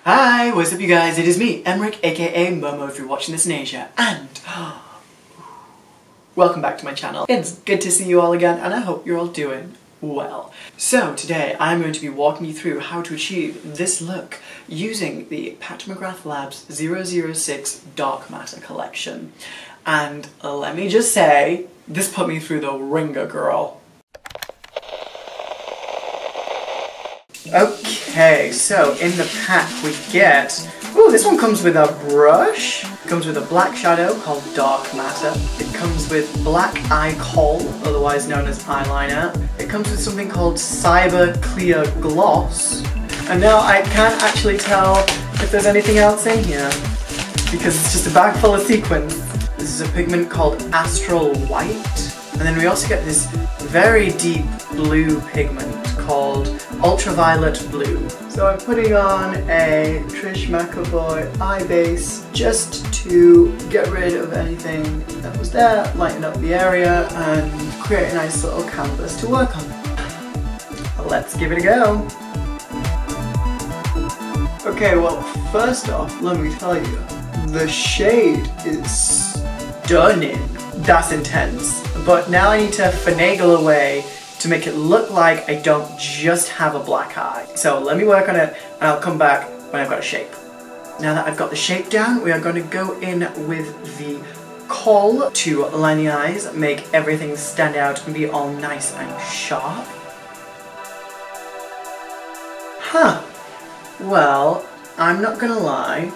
Hi, what's up you guys? It is me, Emmerich, aka Momo if you're watching this in Asia, and welcome back to my channel. It's good to see you all again, and I hope you're all doing well. So today I'm going to be walking you through how to achieve this look using the Pat McGrath Labs 006 Dark Matter collection. And let me just say, this put me through the ringer, girl. Okay, so in the pack we get... Ooh, this one comes with a brush. It comes with a black shadow called Dark Matter. It comes with black eye kohl, otherwise known as eyeliner. It comes with something called Cyber Clear Gloss. And now I can't actually tell if there's anything else in here, because it's just a bag full of sequins. This is a pigment called Astral White. And then we also get this very deep blue pigment called Ultraviolet Blue. So I'm putting on a Trish McAvoy eye base just to get rid of anything that was there, lighten up the area, and create a nice little canvas to work on. Let's give it a go. Okay, well, first off, let me tell you, the shade is stunning. That's intense. But now I need to finagle away to make it look like I don't just have a black eye. So let me work on it and I'll come back when I've got a shape. Now that I've got the shape down, we are going to go in with the kohl to line the eyes, make everything stand out and be all nice and sharp. Huh. Well, I'm not gonna lie,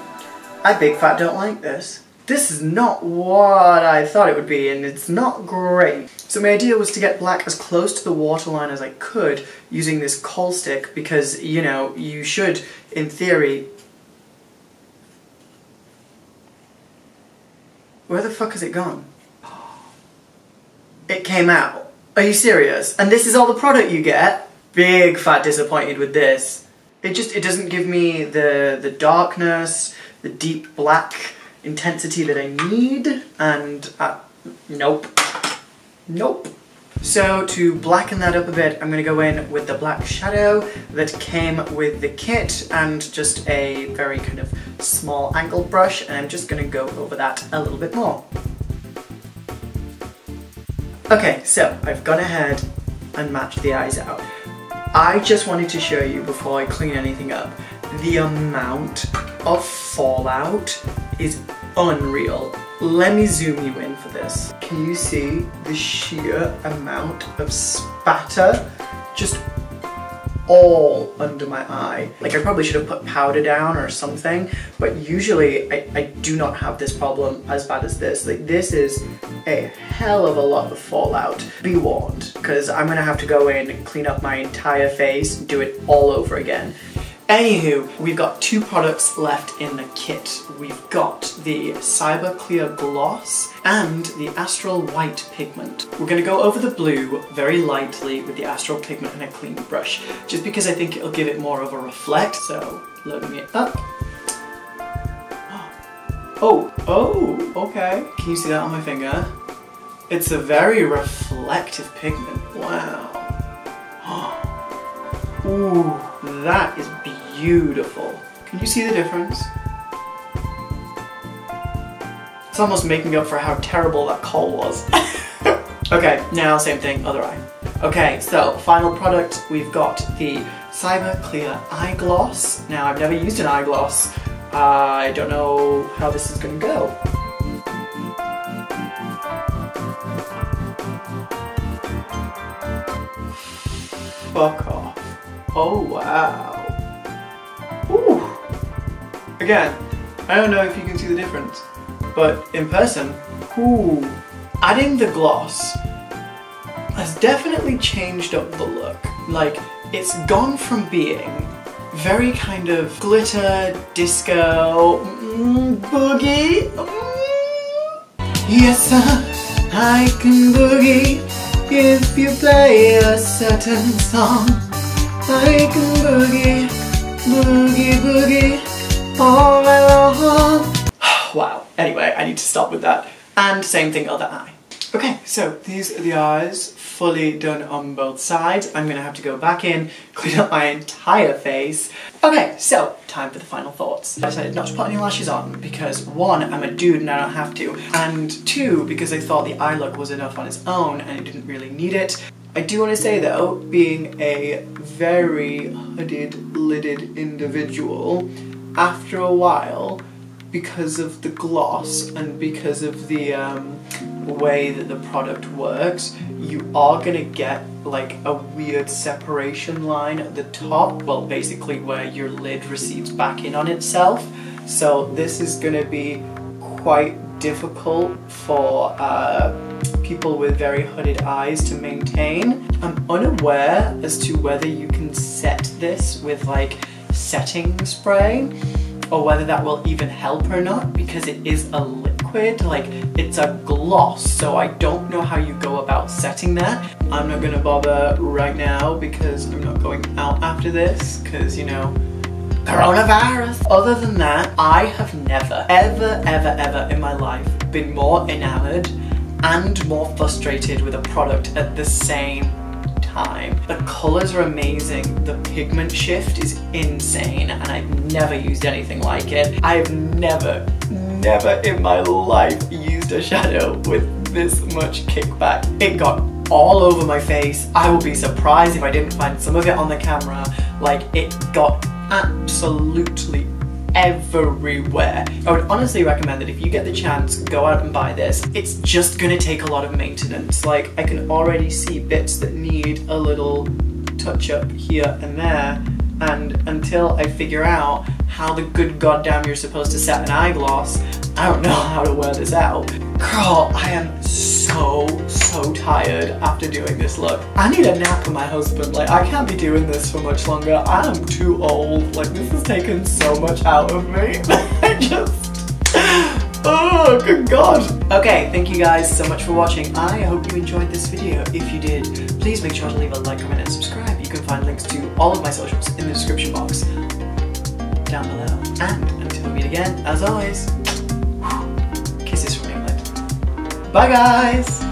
I big fat don't like this. This is not what I thought it would be, and it's not great. So my idea was to get black as close to the waterline as I could using this kohl stick, because, you know, you should, in theory... Where the fuck has it gone? It came out. Are you serious? And this is all the product you get? Big fat disappointed with this. It doesn't give me the darkness, the deep black intensity that I need, and nope. Nope. So to blacken that up a bit, I'm going to go in with the black shadow that came with the kit and just a very kind of small angled brush, and I'm just going to go over that a little bit more. Okay, so I've gone ahead and matched the eyes out. I just wanted to show you, before I clean anything up, the amount of fallout is unreal. Let me zoom you in for this. Can you see the sheer amount of spatter just all under my eye? Like, I probably should have put powder down or something, but usually I do not have this problem as bad as this. Like, this is a hell of a lot of fallout. Be warned, because I'm gonna have to go in and clean up my entire face and do it all over again. Anywho, we've got two products left in the kit. We've got the Cyber Clear Gloss and the Astral White pigment. We're going to go over the blue very lightly with the Astral pigment and a clean brush, just because I think it'll give it more of a reflect. So, loading it up. Oh, okay. Can you see that on my finger? It's a very reflective pigment. Wow. Ooh, that is beautiful. Can you see the difference? It's almost making up for how terrible that kohl was. Okay, now same thing, other eye. Okay, so final product, we've got the Cyber Clear Eye Gloss. Now, I've never used an eye gloss. I don't know how this is gonna go. Fuck off. Oh wow. Ooh. Again, I don't know if you can see the difference, but in person, ooh. Adding the gloss has definitely changed up the look. Like, it's gone from being very kind of glitter, disco, boogie. Yes sir, I can boogie if you play a certain song. I can boogie, boogie, boogie all night long. Wow. Anyway, I need to stop with that. And same thing, other eye. Okay, so these are the eyes, fully done on both sides. I'm gonna have to go back in, clean up my entire face. Okay, so time for the final thoughts. I decided not to put any lashes on because 1, I'm a dude and I don't have to, and 2, because I thought the eye look was enough on its own and it didn't really need it. I do want to say though, being a very hooded, lidded individual, after a while, because of the gloss and because of the way that the product works, you are gonna get like a weird separation line at the top, well basically where your lid recedes back in on itself. So this is gonna be quite difficult for people with very hooded eyes to maintain. I'm unaware as to whether you can set this with like setting spray or whether that will even help or not, because it is a liquid, like it's a gloss, so I don't know how you go about setting that. I'm not gonna bother right now because I'm not going out after this, because you know, coronavirus. Other than that, I have never, ever in my life been more enamored and more frustrated with a product at the same time. The colours are amazing, the pigment shift is insane, and I've never used anything like it. I've never in my life used a shadow with this much kickback. It got all over my face. I will be surprised if I didn't find some of it on the camera. Like, it got absolutely everywhere. I would honestly recommend that if you get the chance, go out and buy this. It's just gonna take a lot of maintenance. Like, I can already see bits that need a little touch up here and there, and until I figure out how the good goddamn you're supposed to set an eye gloss, I don't know how to wear this out. Girl, I am so tired after doing this look. I need a nap with my husband. Like, I can't be doing this for much longer. I am too old. Like, this has taken so much out of me. I just... oh, good God. Okay, thank you guys so much for watching. I hope you enjoyed this video. If you did, please make sure to leave a like, comment, and subscribe. You can find links to all of my socials in the description box down below. And until we meet again, as always, kisses from England. Bye guys!